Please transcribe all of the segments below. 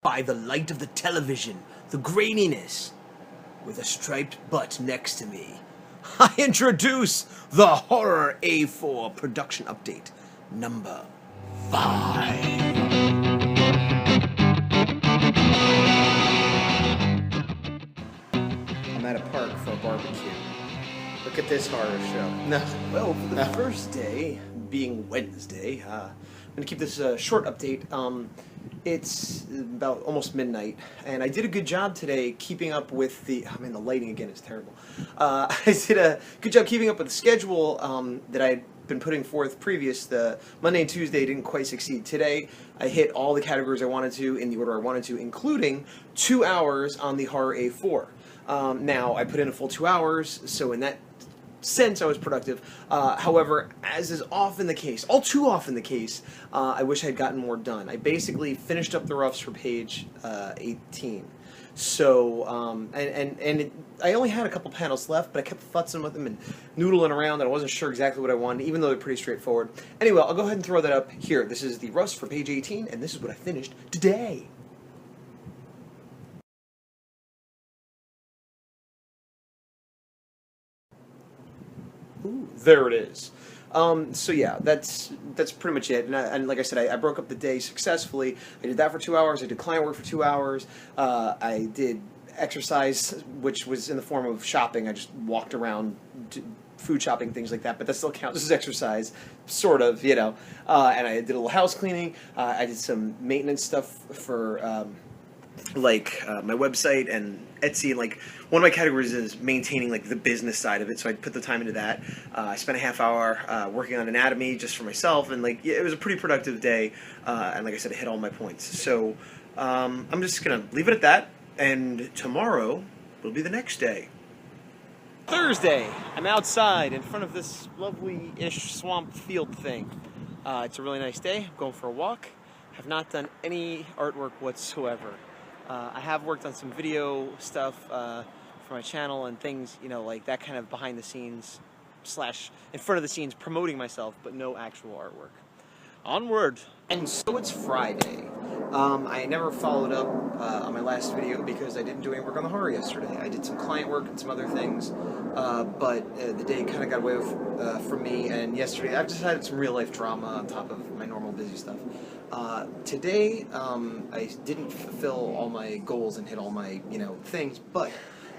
by the light of the television, the graininess, with a striped butt next to me, I introduce the Horror A4 production update number 5. I'm at a park for a barbecue. Look at this horror show. No. Well, for the first day, being Wednesday, I'm going to keep this a short update. It's about almost midnight, and I did a good job today keeping up with the... I mean, the lighting again is terrible. I did a good job keeping up with the schedule that I had been putting forth previous. The Monday and Tuesday didn't quite succeed. Today, I hit all the categories I wanted to in the order I wanted to, including 2 hours on the Horror A4. Now, I put in a full 2 hours, so in that sense I was productive. However, as is often the case, all too often the case, I wish I had gotten more done. I basically finished up the roughs for page 18. So, I only had a couple panels left, but I kept futzing with them and noodling around, and I wasn't sure exactly what I wanted, even though they're pretty straightforward. Anyway, I'll go ahead and throw that up here. This is the roughs for page 18, and this is what I finished today. Ooh, there it is. So yeah, that's pretty much it. And like I said, I broke up the day successfully. I did that for 2 hours. I did client work for 2 hours. I did exercise, which was in the form of shopping. I just walked around, food shopping, things like that. But that still counts as exercise, sort of, you know. And I did a little house cleaning. I did some maintenance stuff for my website and Etsy, and like one of my categories is maintaining like the business side of it, so I put the time into that. I spent a half hour working on anatomy just for myself, and like it was a pretty productive day, and like I said, I hit all my points. So I'm just gonna leave it at that, and tomorrow will be the next day. Thursday, I'm outside in front of this lovely-ish swamp field thing. It's a really nice day. I'm going for a walk. Have not done any artwork whatsoever. I have worked on some video stuff for my channel and things, you know, like that kind of behind the scenes / in front of the scenes promoting myself, but no actual artwork. Onward! And so it's Friday. I never followed up on my last video because I didn't do any work on the horror yesterday. I did some client work and some other things, but the day kind of got away from me, and yesterday I've just had some real life drama on top of my normal busy stuff. Today, I didn't fulfill all my goals and hit all my, things, but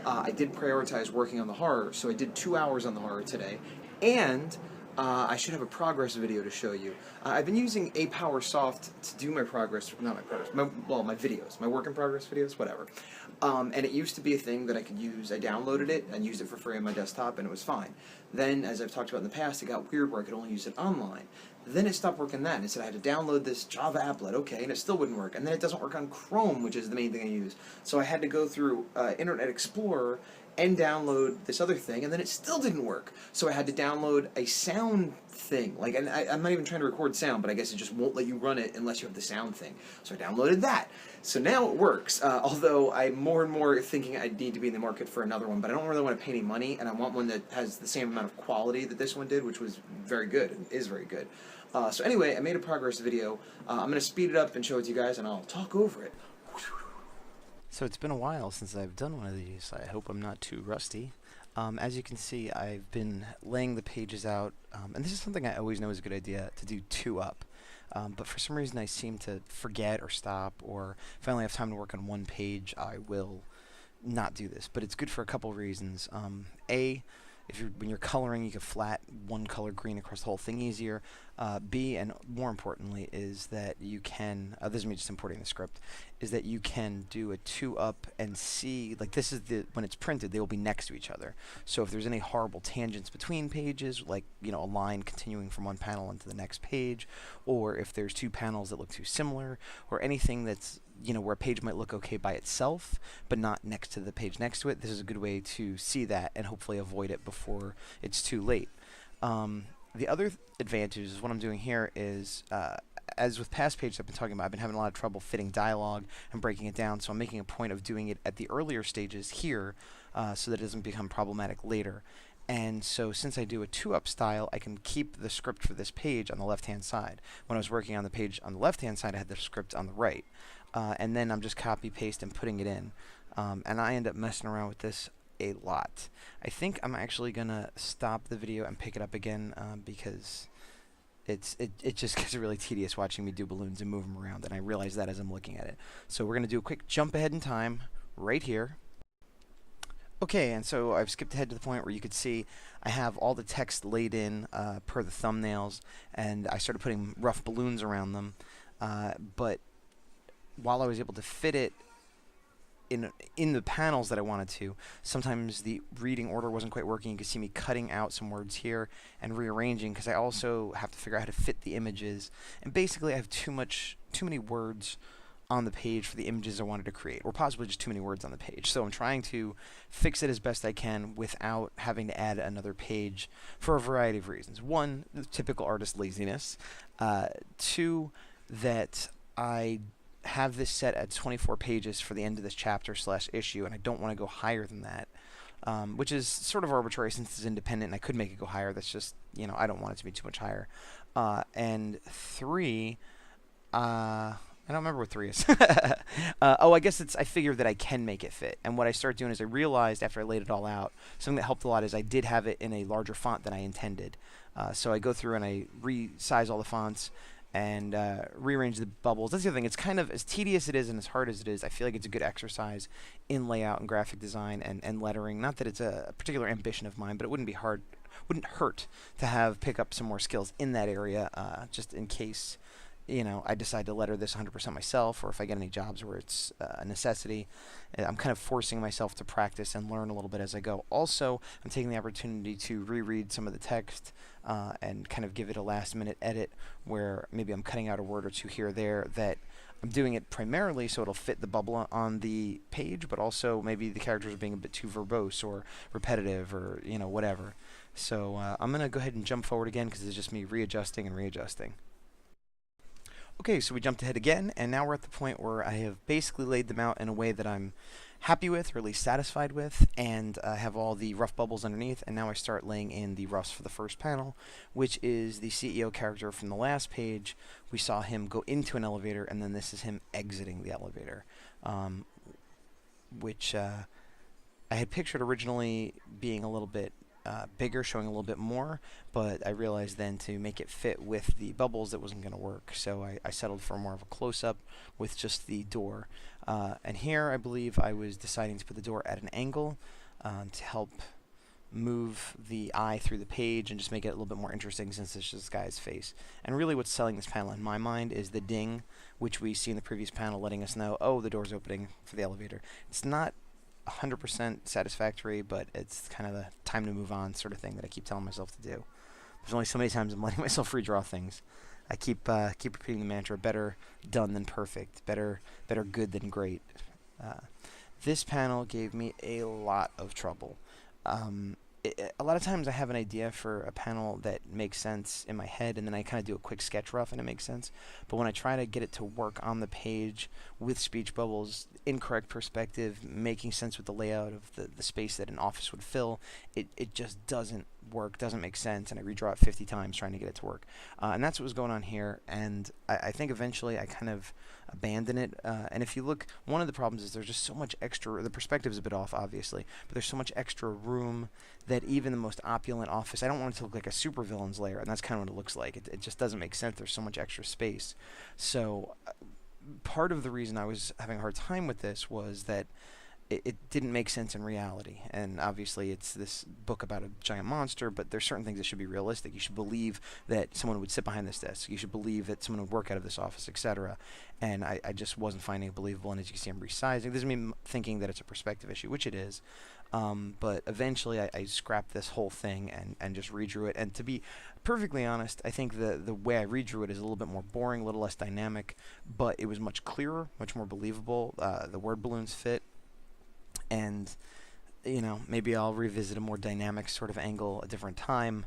I did prioritize working on the horror, so I did 2 hours on the horror today, and I should have a progress video to show you. I've been using ApowerSoft to do my progress, not my progress, my videos, my work in progress videos, whatever. And it used to be a thing that I could use. I downloaded it and used it for free on my desktop, and it was fine. Then, as I've talked about in the past, it got weird where I could only use it online. Then it stopped working that, and it said I had to download this Java applet, okay, and it still wouldn't work. And then it doesn't work on Chrome, which is the main thing I use. So I had to go through Internet Explorer and download this other thing, and then it still didn't work. So I had to download a sound thing. And I'm not even trying to record sound, but I guess it just won't let you run it unless you have the sound thing. So I downloaded that. So now it works, although I'm more and more thinking I need to be in the market for another one, but I don't really want to pay any money, and I want one that has the same amount of quality that this one did, which was very good, and is very good. So anyway, I made a progress video. I'm going to speed it up and show it to you guys, and I'll talk over it. So it's been a while since I've done one of these. I hope I'm not too rusty. As you can see, I've been laying the pages out, and this is something I always know is a good idea, to do 2 up. But for some reason I seem to forget or stop, or if I only have time to work on one page, I will not do this. But it's good for a couple reasons. A, when you're coloring, you can flat one color green across the whole thing easier. B, and more importantly, is that you can, this is me just importing the script, is that you can do a 2 up and see, like this is when it's printed, they will be next to each other. So if there's any horrible tangents between pages, like, a line continuing from one panel into the next page, or if there's 2 panels that look too similar, or anything that's, where a page might look okay by itself, but not next to the page next to it, this is a good way to see that and hopefully avoid it before it's too late. The other advantage is what I'm doing here is, as with past pages I've been talking about, I've been having a lot of trouble fitting dialogue and breaking it down, so I'm making a point of doing it at the earlier stages here so that it doesn't become problematic later. And so since I do a 2-up style, I can keep the script for this page on the left-hand side. When I was working on the page on the left-hand side, I had the script on the right. and then I'm just copy paste and putting it in. And I end up messing around with this a lot. I think I'm actually gonna stop the video and pick it up again because it just gets really tedious watching me do balloons and move them around, and I realize that as I'm looking at it. So we're gonna do a quick jump ahead in time right here. Okay, and so I've skipped ahead to the point where you could see I have all the text laid in per the thumbnails, and I started putting rough balloons around them. But while I was able to fit it in the panels that I wanted to, sometimes the reading order wasn't quite working. You can see me cutting out some words here and rearranging because I also have to figure out how to fit the images. And basically I have too many words on the page for the images I wanted to create, or possibly just too many words on the page. So I'm trying to fix it as best I can without having to add another page for a variety of reasons. One, the typical artist laziness. Two, that I have this set at 24 pages for the end of this chapter / issue, and I don't want to go higher than that, which is sort of arbitrary since it's independent, and I could make it go higher. That's just, I don't want it to be too much higher. And three, I don't remember what 3 is. Oh, I guess I figured that I can make it fit. And what I started doing is I realized after I laid it all out, something that helped a lot is I did have it in a larger font than I intended. So I go through and I resize all the fonts and rearrange the bubbles. That's the other thing. It's kind of, as tedious it is and as hard as it is, I feel like it's a good exercise in layout and graphic design and lettering. Not that it's a particular ambition of mine, but it wouldn't hurt to pick up some more skills in that area, just in case I decide to letter this 100% myself, or if I get any jobs where it's a necessity. I'm kind of forcing myself to practice and learn a little bit as I go. Also, I'm taking the opportunity to reread some of the text and kind of give it a last-minute edit where maybe I'm cutting out a word or two here or there that I'm doing it primarily so it'll fit the bubble on the page, but also maybe the characters are being a bit too verbose or repetitive or, whatever. So I'm going to go ahead and jump forward again because it's just me readjusting and readjusting. Okay, so we jumped ahead again, and now we're at the point where I have basically laid them out in a way that I'm happy with, or at least satisfied with, and I have all the rough bubbles underneath, and now I start laying in the roughs for the first panel, which is the CEO character from the last page. We saw him go into an elevator, and then this is him exiting the elevator, which I had pictured originally being a little bit bigger, showing a little bit more, but I realized then to make it fit with the bubbles that wasn't going to work, so I settled for more of a close-up with just the door. And here I believe I was deciding to put the door at an angle to help move the eye through the page and just make it a little bit more interesting since it's just this guy's face. And really what's selling this panel in my mind is the ding, which we see in the previous panel letting us know, oh, the door's opening for the elevator. It's not 100% satisfactory, but it's kind of the time to move on sort of thing that I keep telling myself to do. There's only so many times I'm letting myself redraw things. I keep repeating the mantra, better done than perfect, better good than great. This panel gave me a lot of trouble. A lot of times I have an idea for a panel that makes sense in my head, and then I kind of do a quick sketch rough and it makes sense. But when I try to get it to work on the page with speech bubbles, incorrect perspective, making sense with the layout of the space that an office would fill, it just doesn't work, doesn't make sense, and I redraw it 50 times trying to get it to work. And that's what was going on here, and I think eventually I kind of abandon it. And if you look, one of the problems is there's just so much extra, the perspective's a bit off obviously, but there's so much extra room that even the most opulent office, I don't want it to look like a supervillain's lair, and that's kind of what it looks like. It just doesn't make sense. There's so much extra space. So part of the reason I was having a hard time with this was that it didn't make sense in reality. And obviously it's this book about a giant monster, but there's certain things that should be realistic. You should believe that someone would sit behind this desk. You should believe that someone would work out of this office, etc. And I just wasn't finding it believable. And as you can see, I'm resizing. This is me thinking that it's a perspective issue, which it is. But eventually I scrapped this whole thing and just redrew it. And to be perfectly honest, I think the way I redrew it is a little bit more boring, a little less dynamic, but it was much clearer, much more believable. The word balloons fit. And, maybe I'll revisit a more dynamic sort of angle a different time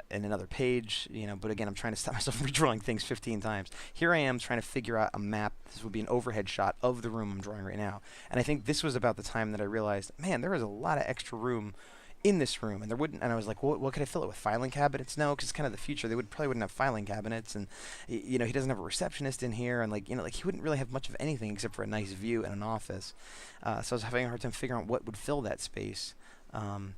in another page, but again, I'm trying to stop myself from redrawing things 15 times. Here I am trying to figure out a map. This would be an overhead shot of the room I'm drawing right now. And I think this was about the time that I realized, man, there is a lot of extra room in this room, and there wouldn't. And I was like, what could I fill it with? Filing cabinets? No, because it's kind of the future. They probably wouldn't have filing cabinets, and you know, he doesn't have a receptionist in here, and like, you know, like he wouldn't really have much of anything except for a nice view and an office. So I was having a hard time figuring out what would fill that space. And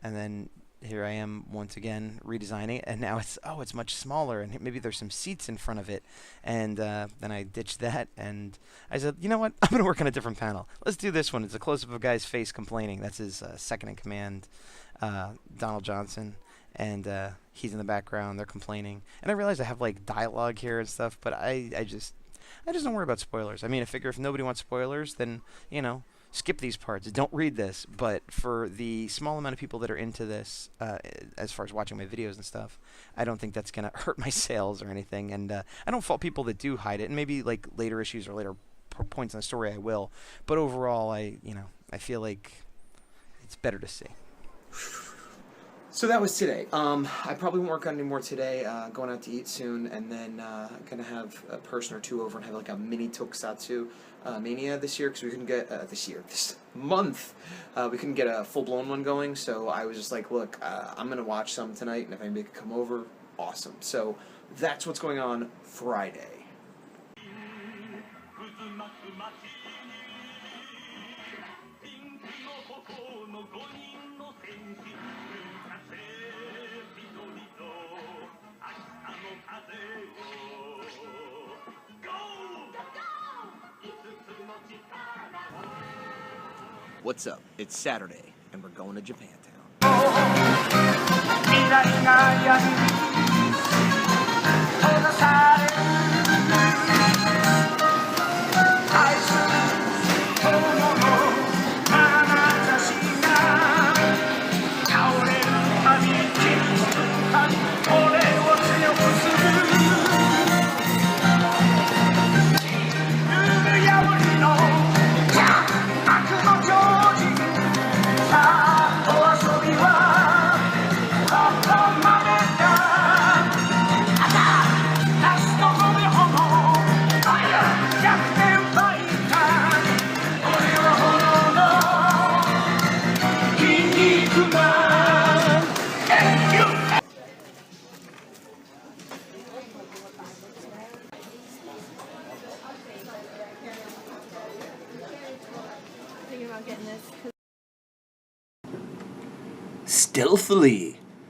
then here I am once again redesigning it, and now it's much smaller, and maybe there's some seats in front of it. And then I ditched that, and I said, you know what, I'm going to work on a different panel. Let's do this one. It's a close-up of a guy's face complaining. That's his second in command, Donald Johnson, and he's in the background. They're complaining, and I realized I have like dialogue here and stuff, but I just don't worry about spoilers. I mean, I figure if nobody wants spoilers, then, you know, skip these parts. Don't read this. But for the small amount of people that are into this, as far as watching my videos and stuff, I don't think that's going to hurt my sales or anything. And I don't fault people that do hide it. And maybe like later issues or later points in the story I will. But overall, I feel like it's better to see. So that was today. I probably won't work on any more today. Going out to eat soon, and then gonna have a person or two over and have like a mini tokusatsu mania this year, because we couldn't get this month we couldn't get a full-blown one going. So I was just like, look, I'm gonna watch some tonight, and if anybody could come over, awesome. So that's what's going on Friday. What's up? It's Saturday, and we're going to Japantown.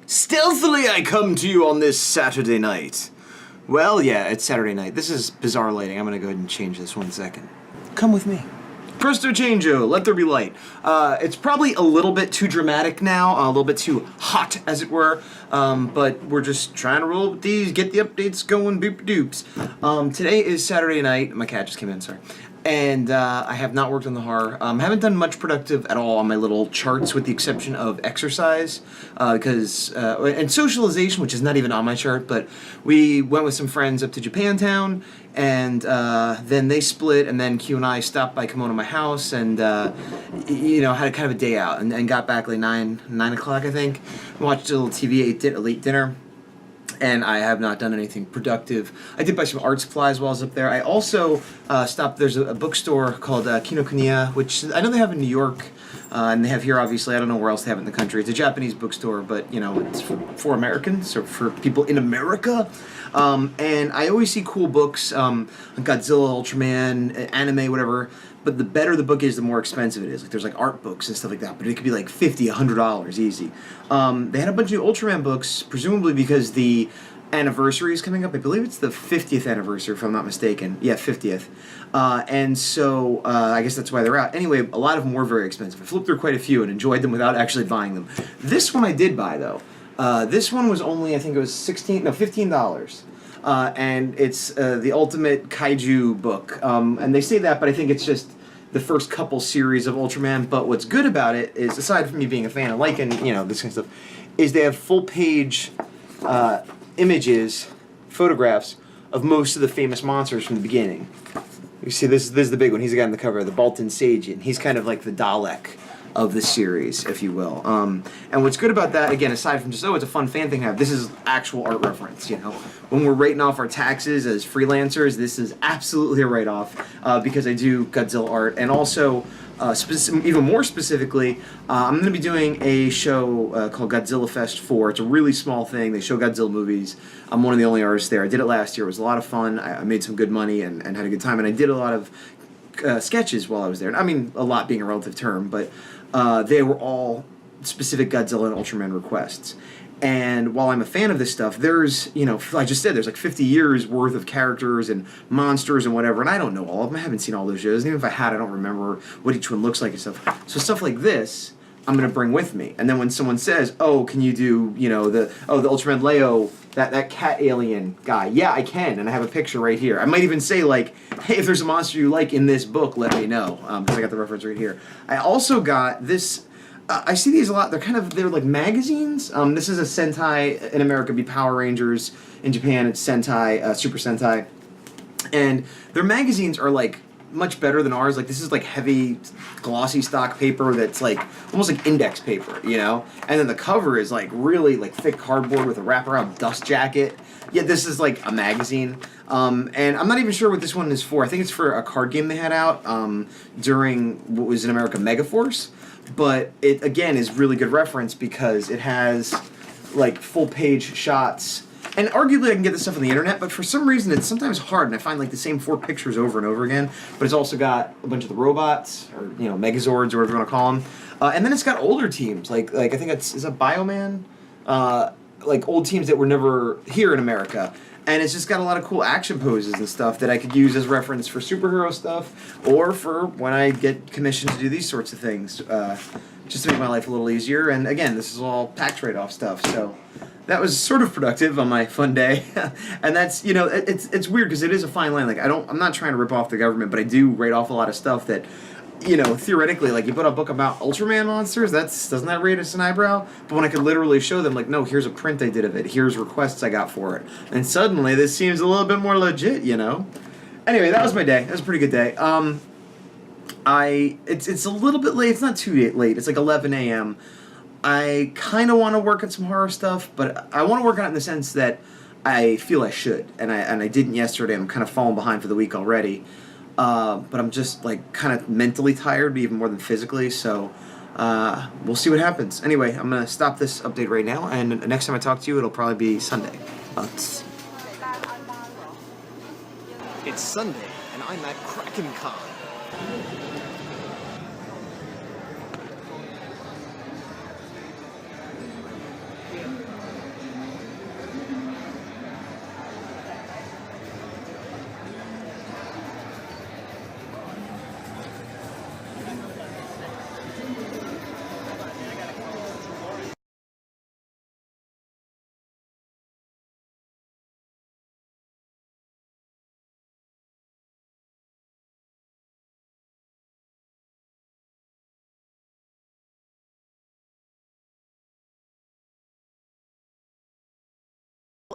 Stealthily I come to you on this Saturday night. Well, yeah, it's Saturday night. This is bizarre lighting. I'm gonna go ahead and change this 1 second. Come with me. Presto changeo, let there be light. It's probably a little bit too dramatic now, a little bit too hot, as it were, but we're just trying to roll with these, get the updates going, boop doops. Today is Saturday night. My cat just came in, sorry. And I have not worked on the horror. Haven't done much productive at all on my little charts, with the exception of exercise, and socialization, which is not even on my chart. But we went with some friends up to Japantown, and then they split, and then Q and I stopped by Kimono my house, and you know, had a kind of a day out, and got back like 9 o'clock, I think. Watched a little TV, ate a late dinner. And I have not done anything productive. I did buy some art supplies while I was up there. I also stopped, there's a bookstore called Kinokuniya, which I know they have in New York, and they have here, obviously. I don't know where else they have it in the country. It's a Japanese bookstore, but, you know, it's for Americans, or for people in America. And I always see cool books, Godzilla, Ultraman, anime, whatever. But the better the book is, the more expensive it is. Like, there's like art books and stuff like that, but it could be like $50, $100 easy. They had a bunch of Ultraman books, presumably because the anniversary is coming up. I believe it's the 50th anniversary, if I'm not mistaken. Yeah, 50th. And so I guess that's why they're out. Anyway, a lot of them were very expensive. I flipped through quite a few and enjoyed them without actually buying them. This one I did buy, though. This one was only, I think it was $15. And it's the ultimate Kaiju book. And they say that, but I think it's just the first couple series of Ultraman. But what's good about it is, aside from me being a fan and liking, you know, this kind of stuff, is they have full-page images, photographs of most of the famous monsters from the beginning. You see, this is the big one. He's the guy on the cover, the Baltan Sage, and he's kind of like the Dalek of the series, if you will. And what's good about that, again, aside from just, oh, it's a fun fan thing to have, this is actual art reference, you know. When we're writing off our taxes as freelancers, this is absolutely a write-off because I do Godzilla art. And also, even more specifically, I'm going to be doing a show called Godzilla Fest 4. It's a really small thing. They show Godzilla movies. I'm one of the only artists there. I did it last year. It was a lot of fun. I made some good money and had a good time. And I did a lot of sketches while I was there. I mean, a lot being a relative term, but they were all specific Godzilla and Ultraman requests. And while I'm a fan of this stuff, there's, you know, like I just said, there's like 50 years worth of characters and monsters and whatever, and I don't know all of them. I haven't seen all those shows. And even if I had, I don't remember what each one looks like and stuff. So stuff like this, I'm going to bring with me. And then when someone says, oh, can you do, you know, the Ultraman Leo, that cat alien guy, yeah, I can, and I have a picture right here. I might even say, like, hey, if there's a monster you like in this book, let me know, because I got the reference right here. I also got this. I see these a lot. They're like magazines. This is a Sentai. In America, it'd be Power Rangers. In Japan, it's Sentai, Super Sentai. And their magazines are like much better than ours. Like, this is like heavy, glossy stock paper that's like almost like index paper, you know? And then the cover is like really like thick cardboard with a wraparound dust jacket. Yeah, this is like a magazine. And I'm not even sure what this one is for. I think it's for a card game they had out during what was in America Megaforce. But it, again, is really good reference because it has, like, full-page shots. And arguably I can get this stuff on the internet, but for some reason it's sometimes hard, and I find, like, the same 4 pictures over and over again. But it's also got a bunch of the robots, or, you know, Megazords, or whatever you want to call them. And then it's got older teams, like I think is that Bioman? Like, old teams that were never here in America. And it's just got a lot of cool action poses and stuff that I could use as reference for superhero stuff or for when I get commissioned to do these sorts of things, just to make my life a little easier. And again, this is all tax write-off stuff, so that was sort of productive on my fun day. And that's, you know, it's weird because it is a fine line. Like, I'm not trying to rip off the government, but I do write off a lot of stuff that, you know, theoretically, like, you put a book about Ultraman monsters, doesn't that raise an eyebrow? But when I could literally show them, like, no, here's a print I did of it, here's requests I got for it, and suddenly this seems a little bit more legit, you know? Anyway, that was my day. That was a pretty good day. It's a little bit late. It's not too late. It's like 11 a.m. I kind of want to work on some horror stuff, but I want to work on it in the sense that I feel I should, and I didn't yesterday. I'm kind of falling behind for the week already. But I'm just, like, kind of mentally tired, even more than physically, so we'll see what happens. Anyway, I'm going to stop this update right now, and next time I talk to you, it'll probably be Sunday. It's Sunday, and I'm at Kraken Con.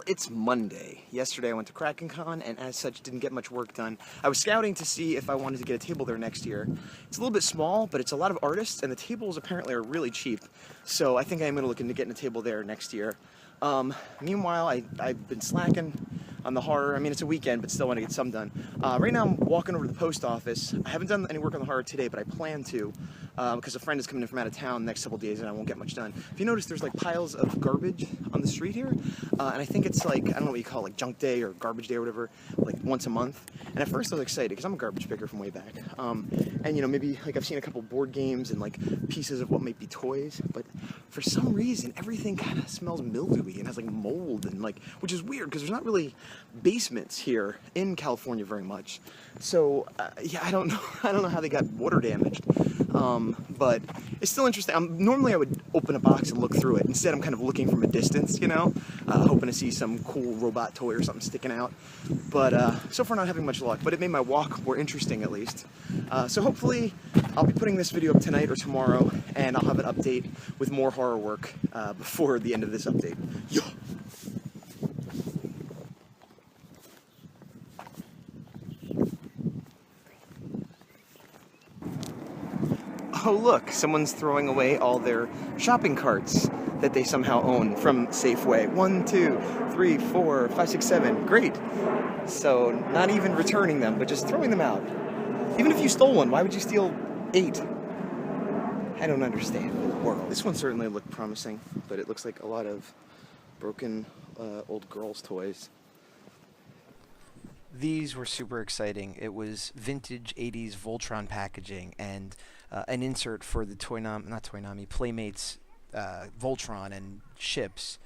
It's Monday. Yesterday I went to Kraken Con and as such didn't get much work done. I was scouting to see if I wanted to get a table there next year. It's a little bit small, but it's a lot of artists and the tables apparently are really cheap. So I think I'm going to look into getting a table there next year. Meanwhile, I've been slacking on the horror. I mean, it's a weekend, but still want to get some done. Right now I'm walking over to the post office. I haven't done any work on the horror today, but I plan to because a friend is coming in from out of town the next couple days and I won't get much done. If you notice, there's like piles of garbage on the street here, and I think it's like, I don't know what you call it, like junk day or garbage day or whatever, like once a month. And at first I was excited because I'm a garbage picker from way back. And you know, maybe like I've seen a couple board games and like pieces of what might be toys, but for some reason everything kind of smells mildewy and has like mold and like, which is weird because there's not really basements here in California very much. So yeah, I don't know how they got water damaged. But it's still interesting. Normally I would open a box and look through it. Instead I'm kind of looking from a distance, you know, hoping to see some cool robot toy or something sticking out. But so far not having much luck, but it made my walk more interesting at least. So hopefully I'll be putting this video up tonight or tomorrow, and I'll have an update with more horror work before the end of this update. Yo! Oh look, someone's throwing away all their shopping carts that they somehow own from Safeway. 1, 2, 3, 4, 5, 6, 7. Great. So not even returning them, but just throwing them out. Even if you stole one, why would you steal 8? I don't understand the world. This one certainly looked promising, but it looks like a lot of broken old girls' toys. These were super exciting. It was vintage 80s Voltron packaging and an insert for the Playmates Voltron and ships,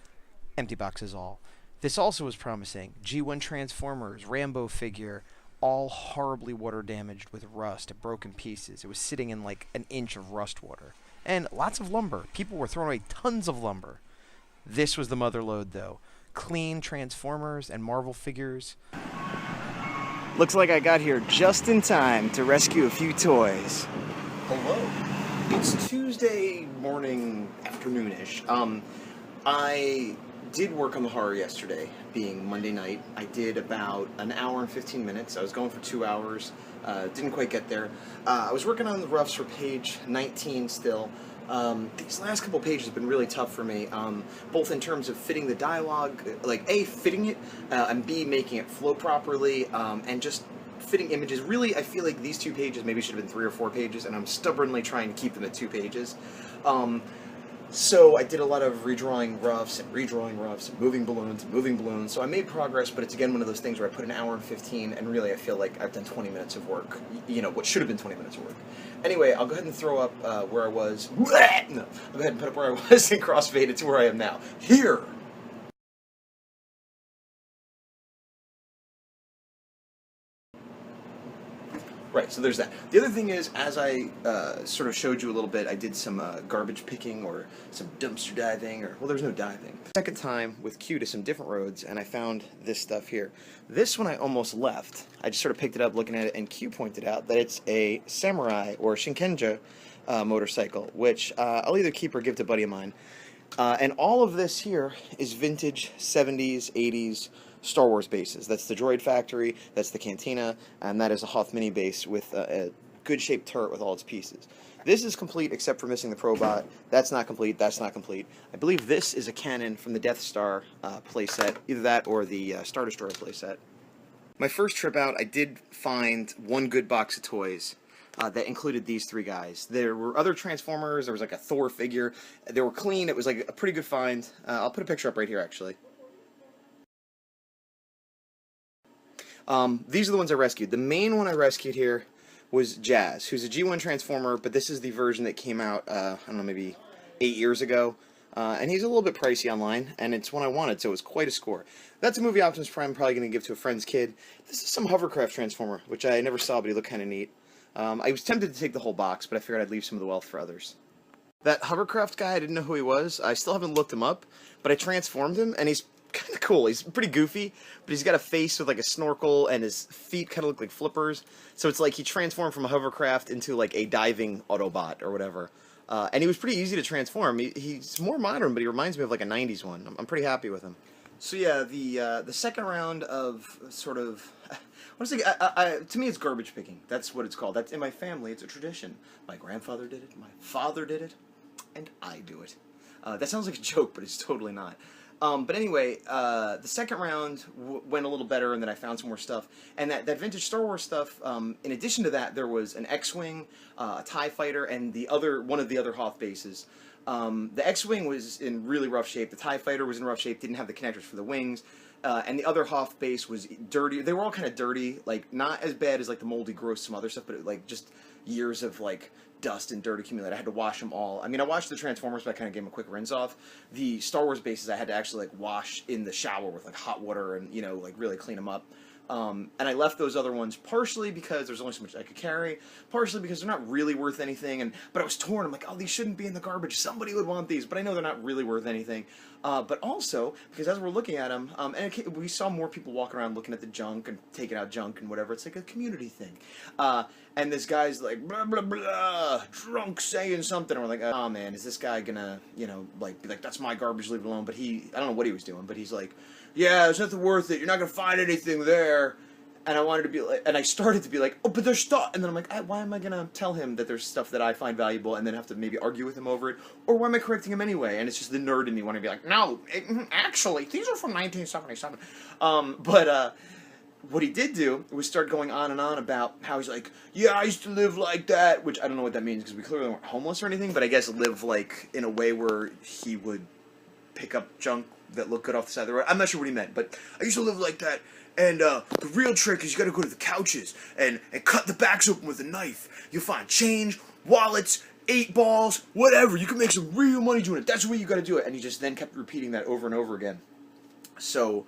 empty boxes all. This also was promising. G1 Transformers, Rambo figure, all horribly water damaged with rust and broken pieces. It was sitting in like an inch of rust water. And lots of lumber. People were throwing away tons of lumber. This was the mother load though. Clean Transformers and Marvel figures. Looks like I got here just in time to rescue a few toys. Hello. It's Tuesday morning, afternoon-ish. I did work on the horror yesterday, being Monday night. I did about an hour and 15 minutes. I was going for 2 hours. Didn't quite get there. I was working on the roughs for page 19 still. These last couple pages have been really tough for me, both in terms of fitting the dialogue, like A, fitting it, and B, making it flow properly, and just fitting images. Really, I feel like these 2 pages maybe should have been 3 or 4 pages, and I'm stubbornly trying to keep them at 2 pages. So I did a lot of redrawing roughs and moving balloons. So I made progress, but it's again one of those things where I put an hour and 15, and really I feel like I've done 20 minutes of work. You know, what should have been 20 minutes of work. Anyway, I'll go ahead and throw up where I was. No, I'll go ahead and put up where I was and crossfade it to where I am now. Here! Right, so there's that. The other thing is, as I sort of showed you a little bit, I did some garbage picking or some dumpster diving, or, well, there's no diving. Second time with Q to some different roads, and I found this stuff here. This one I almost left. I just sort of picked it up looking at it, and Q pointed out that it's a Samurai or Shinkenja motorcycle, which I'll either keep or give to a buddy of mine. And all of this here is vintage 70s, 80s Star Wars bases. That's the Droid Factory, that's the Cantina, and that is a Hoth Mini base with a good-shaped turret with all its pieces. This is complete except for missing the Probot. That's not complete, that's not complete. I believe this is a cannon from the Death Star playset, either that or the Star Destroyer playset. My first trip out, I did find one good box of toys. That included these 3 guys. There were other Transformers, there was like a Thor figure. They were clean, it was like a pretty good find. I'll put a picture up right here actually. These are the ones I rescued. The main one I rescued here was Jazz, who's a G1 Transformer, but this is the version that came out, I don't know, maybe 8 years ago. And he's a little bit pricey online, and it's one I wanted, so it was quite a score. That's a movie Optimus Prime probably going to give to a friend's kid. This is some Hovercraft Transformer, which I never saw, but he looked kind of neat. I was tempted to take the whole box, but I figured I'd leave some of the wealth for others. That Hovercraft guy, I didn't know who he was. I still haven't looked him up, but I transformed him, and he's kind of cool. He's pretty goofy, but he's got a face with like a snorkel, and his feet kind of look like flippers. So it's like he transformed from a hovercraft into like a diving Autobot or whatever. And he was pretty easy to transform. He's more modern, but he reminds me of like a 90s one. I'm pretty happy with him. So yeah, the second round of sort of, honestly, to me it's garbage picking. That's what it's called. That's in my family. It's a tradition. My grandfather did it. My father did it, and I do it. That sounds like a joke, but it's totally not. But anyway, the second round went a little better, and then I found some more stuff. And that vintage Star Wars stuff, in addition to that, there was an X-Wing, a TIE Fighter, and one of the other Hoth bases. The X-Wing was in really rough shape. The TIE Fighter was in rough shape, didn't have the connectors for the wings. And the other Hoth base was dirty. They were all kind of dirty, like not as bad as like the moldy, gross, some other stuff, but like just years of like dust and dirt accumulated. I had to wash them all. I mean, I washed the Transformers, but I kind of gave them a quick rinse off. The Star Wars bases, I had to actually like wash in the shower with like hot water and, you know, like really clean them up. And I left those other ones partially because there's only so much I could carry, partially because they're not really worth anything. But I was torn. I'm like, oh, these shouldn't be in the garbage. Somebody would want these, but I know they're not really worth anything. But also because as we're looking at them, and we saw more people walking around looking at the junk and taking out junk and whatever. It's like a community thing. And this guy's like, blah, blah, blah, drunk saying something. And we're like, oh man, is this guy gonna, you know, like be like, that's my garbage, leave it alone. But I don't know what he was doing, but he's like, yeah, there's nothing worth it. You're not going to find anything there. and I wanted to be like, and I started to be like, oh, but there's stuff, and then I'm like, why am I gonna tell him that there's stuff that I find valuable, and then have to maybe argue with him over it, or why am I correcting him anyway? And it's just the nerd in me wanting to be like, no, actually, these are from 1977. What he did do was start going on and on about how he's like, yeah, I used to live like that, which I don't know what that means because we clearly weren't homeless or anything, but I guess live like in a way where he would pick up junk that looked good off the side of the road. I'm not sure what he meant, but I used to live like that, and the real trick is you gotta go to the couches and cut the backs open with a knife. You'll find change, wallets, 8 balls, whatever. You can make some real money doing it. That's the way you gotta do it. And he just then kept repeating that over and over again. So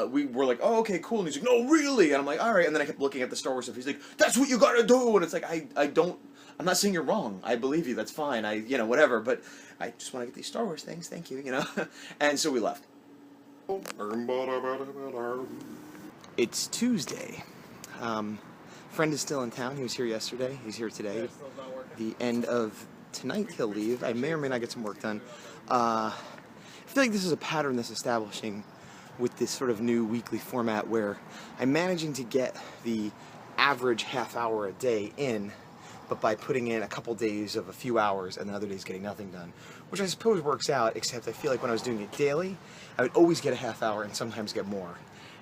we were like, oh, okay, cool. And he's like, no, really? And I'm like, all right. And then I kept looking at the Star Wars stuff. He's like, that's what you gotta do. And it's like, I'm not saying you're wrong. I believe you. That's fine. Whatever. But I just want to get these Star Wars things. Thank you, And so we left. It's Tuesday. Friend is still in town. He was here yesterday. He's here today. The end of tonight he'll leave. I may or may not get some work done. I feel like this is a pattern that's establishing with this sort of new weekly format where I'm managing to get the average half hour a day in, but by putting in a couple days of a few hours and the other days getting nothing done, which I suppose works out, except I feel like when I was doing it daily, I would always get a half hour and sometimes get more.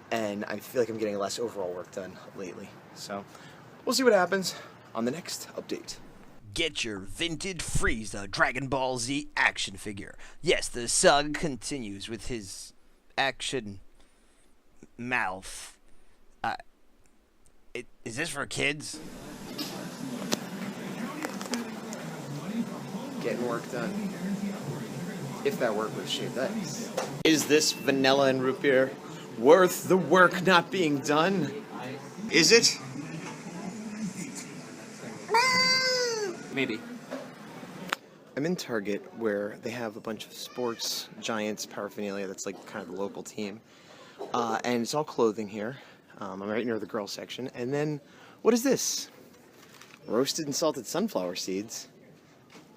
And I feel like I'm getting less overall work done lately. So we'll see what happens on the next update. Get your vintage Frieza Dragon Ball Z action figure. Yes, the saga continues with his action mouth. Is this for kids? Getting work done. If that work was shaved ice. Is this vanilla and root beer worth the work not being done? Is it? Maybe. I'm in Target where they have a bunch of sports giants paraphernalia that's like kind of the local team. And it's all clothing here. I'm right near the girls section. And then, what is this? Roasted and salted sunflower seeds.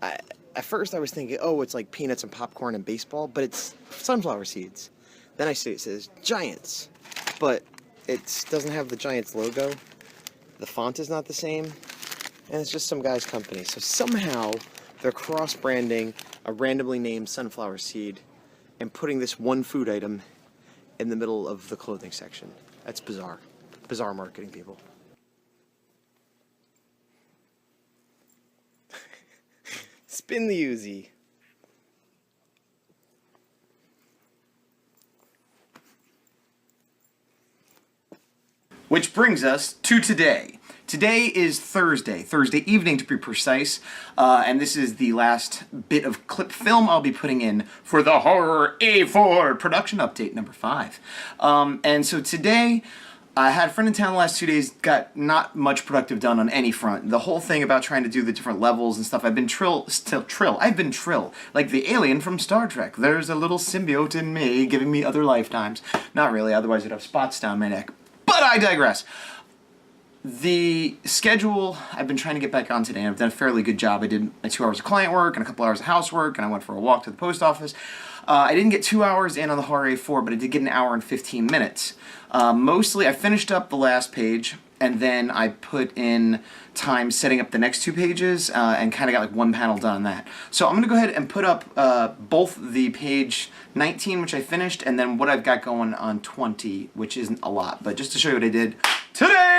At first I was thinking, oh, it's like peanuts and popcorn and baseball, but it's sunflower seeds. Then I see it says Giants, but it doesn't have the Giants logo. The font is not the same, and it's just some guy's company. So somehow they're cross-branding a randomly named sunflower seed and putting this one food item in the middle of the clothing section. That's bizarre. Bizarre marketing, people. Spin the Uzi. Which brings us to today. Today is Thursday evening to be precise, and this is the last bit of clip film I'll be putting in for the Horror A4 production update number 5. And so today, I had a friend in town the last 2 days, got not much productive done on any front. The whole thing about trying to do the different levels and stuff, I've been Trill, like the alien from Star Trek. There's a little symbiote in me giving me other lifetimes. Not really, otherwise I'd have spots down my neck. But I digress. The schedule, I've been trying to get back on today, and I've done a fairly good job. I did my 2 hours of client work and a couple hours of housework, and I went for a walk to the post office. I didn't get 2 hours in on the Horror A4, but I did get an hour and 15 minutes. Mostly, I finished up the last page, and then I put in time setting up the next 2 pages, and kind of got like 1 panel done on that. So I'm going to go ahead and put up both the page 19, which I finished, and then what I've got going on 20, which isn't a lot, but just to show you what I did today!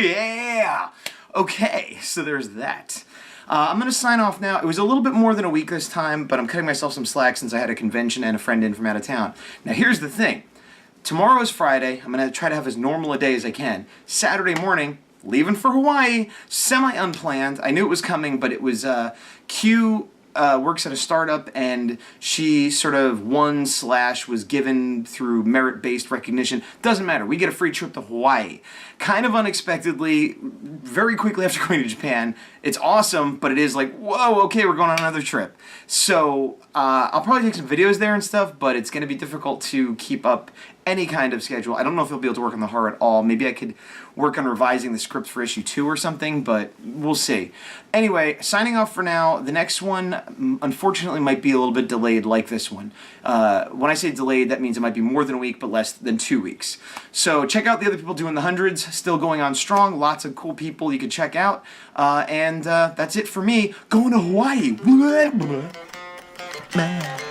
Yeah! Okay, so there's that. I'm going to sign off now. It was a little bit more than a week this time, but I'm cutting myself some slack since I had a convention and a friend in from out of town. Now here's the thing. Tomorrow is Friday. I'm going to try to have as normal a day as I can. Saturday morning, leaving for Hawaii, semi-unplanned. I knew it was coming, but it was Q works at a startup, and she sort of was given through merit-based recognition. Doesn't matter. We get a free trip to Hawaii. Kind of unexpectedly, very quickly after going to Japan, It's awesome, but it is like, whoa, okay, we're going on another trip. So I'll probably take some videos there and stuff, but it's going to be difficult to keep up any kind of schedule. I don't know if I'll be able to work on the horror at all. Maybe I could work on revising the script for issue 2 or something, but we'll see. Anyway, signing off for now. The next one, unfortunately, might be a little bit delayed like this one. When I say delayed, that means it might be more than a week, but less than 2 weeks. So check out the other people doing the hundreds. Still going on strong. Lots of cool people you can check out. And that's it for me. Going to Hawaii. Man.